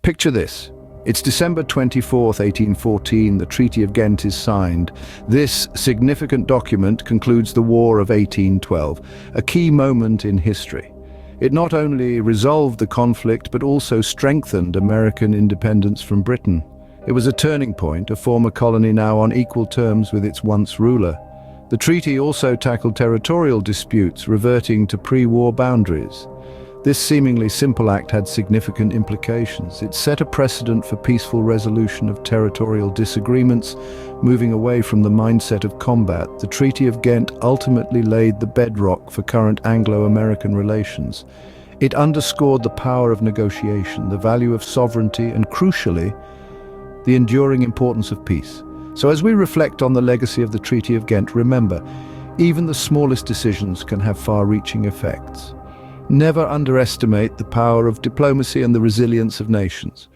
Picture this. It's December 24th, 1814, the Treaty of Ghent is signed. This significant document concludes the War of 1812, a key moment in history. It not only resolved the conflict but also strengthened American independence from Britain. It was a turning point, a former colony now on equal terms with its once ruler. The treaty also tackled territorial disputes, reverting to pre-war boundaries. This seemingly simple act had significant implications. It set a precedent for peaceful resolution of territorial disagreements, moving away from the mindset of combat. The Treaty of Ghent ultimately laid the bedrock for current Anglo-American relations. It underscored the power of negotiation, the value of sovereignty, and crucially, the enduring importance of peace. So as we reflect on the legacy of the Treaty of Ghent, remember, even the smallest decisions can have far-reaching effects. Never underestimate the power of diplomacy and the resilience of nations.